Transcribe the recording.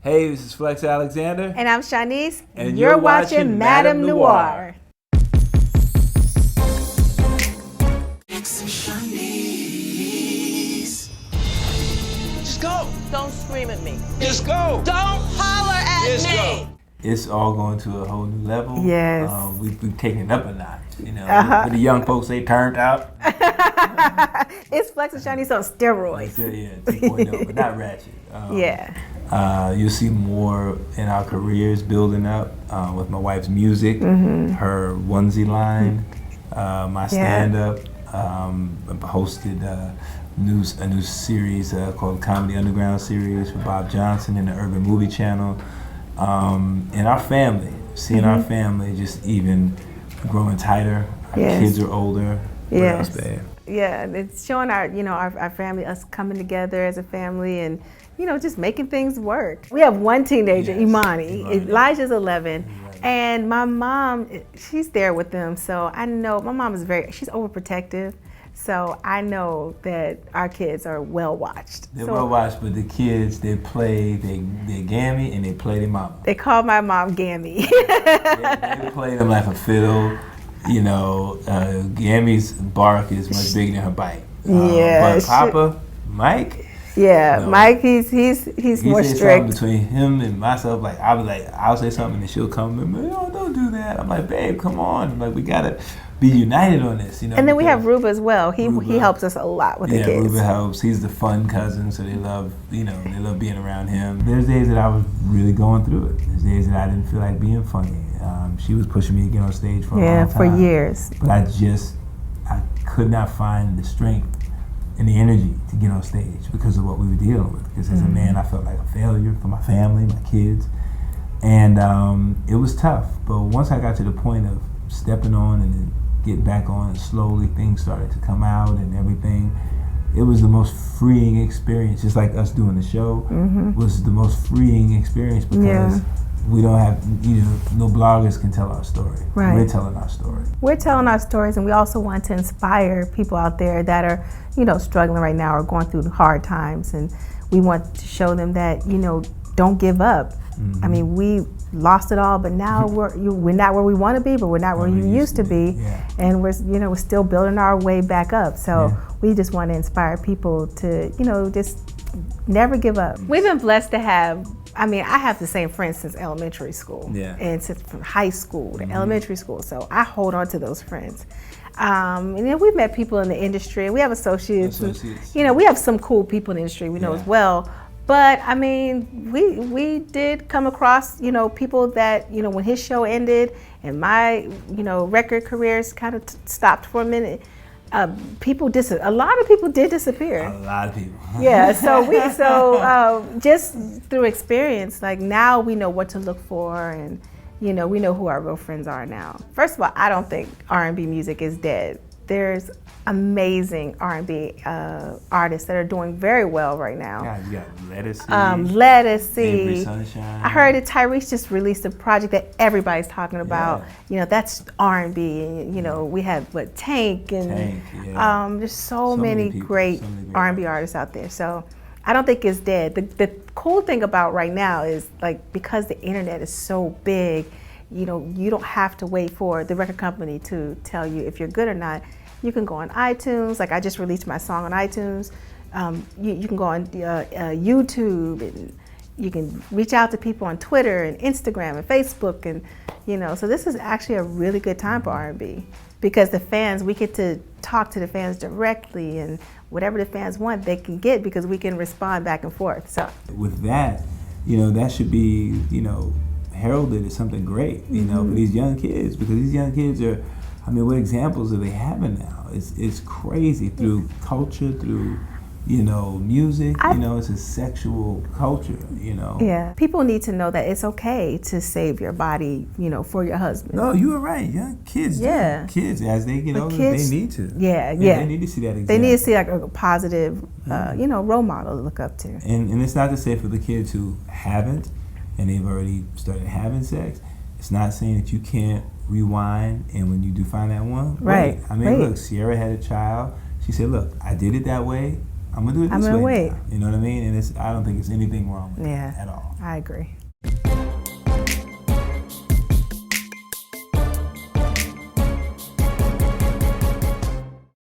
Hey, this is Flex Alexander. And I'm Shanice. And you're watching Madame Noire. Just go. Don't scream at me. Just go. Don't holler at Just me. go. It's all going to a whole new level. Yes. We've taken it up a notch. You know, for the young folks, they turned out. It's Flex and Shanice on steroids. Yeah, 2.0, but not ratchet. Yeah. You'll see more in our careers building up with my wife's music, her onesie line, my stand-up. I've hosted a new series called Comedy Underground series for Bob Johnson and the Urban Movie Channel. And our family, seeing our family just even growing tighter. Our kids are older. What else, babe? Yeah, it's showing our family, us coming together as a family and, just making things work. We have one teenager, Imani. Elijah's 11. And my mom, she's there with them. So I know my mom is she's overprotective. So I know that our kids are well watched. They're well watched, but the kids, they gammy and they play their mama. They call my mom Gammy. They play them like a fiddle. Gammy's bark is much bigger than her bite. But Papa, Mike. Yeah, Mike, he's more strict. Something between him and myself, like I'll say something and she'll come and don't do that. I'm like, babe, come on. Like, we gotta be united on this, And then we have Ruba as well. He helps us a lot with the kids. Yeah, Ruba helps. He's the fun cousin, so they love being around him. There's days that I was really going through it. There's days that I didn't feel like being funny. She was pushing me to get on stage for a long time. For years. But I could not find the strength and the energy to get on stage because of what we were dealing with. Because as a man, I felt like a failure for my family, my kids. And it was tough. But once I got to the point of stepping on and then getting back on, and slowly things started to come out and everything, it was the most freeing experience. Just like us doing the show was the most freeing experience because we don't have, no bloggers can tell our story. Right. We're telling our story. We're telling our stories, and we also want to inspire people out there that are, struggling right now or going through hard times. And we want to show them that, don't give up. I mean, we lost it all, but now we're not where we want to be, but we're not where you used to be. Yeah. And we're still building our way back up. So we just want to inspire people to, just never give up. We've been blessed to have, I have the same friends since elementary school. Yeah. And since from high school to elementary school. So I hold on to those friends. And then we've met people in the industry. We have associates. And, we have some cool people in the industry we know as well. But we did come across, people that, when his show ended and my, record careers kind of stopped for a minute. A lot of people did disappear. A lot of people. Yeah, so just through experience, like now we know what to look for, and we know who our real friends are now. First of all, I don't think R&B music is dead. There's amazing R&B artists that are doing very well right now. Yeah, you got Lettucey. Avery Sunshine. I heard that Tyrese just released a project that everybody's talking about. Yeah. That's R&B. And, we have Tank and there's so many great R&B artists out there. So I don't think it's dead. The cool thing about right now is because the internet is so big, you don't have to wait for the record company to tell you if you're good or not. You can go on iTunes. I just released my song on iTunes. You can go on YouTube, and you can reach out to people on Twitter and Instagram and Facebook, and so this is actually a really good time for R&B because the fans, we get to talk to the fans directly, and whatever the fans want, they can get because we can respond back and forth. So with that, that should be heralded as something great, for these young kids, because these young kids are. What examples are they having now? It's crazy through culture, through, music. It's a sexual culture, Yeah, people need to know that it's okay to save your body, for your husband. No, you were right. Young kids, kids as they get older, they need to. Yeah. They need to see that example. They need to see a positive, role model to look up to. And it's not to say for the kids who haven't, and they've already started having sex, it's not saying that you can't rewind, and when you do find that one, right. Look, Sierra had a child. She said, look, I did it that way, I'm gonna do it I'm this gonna way wait. now. You know what I mean? And I don't think it's anything wrong with Yeah. that at all. I agree.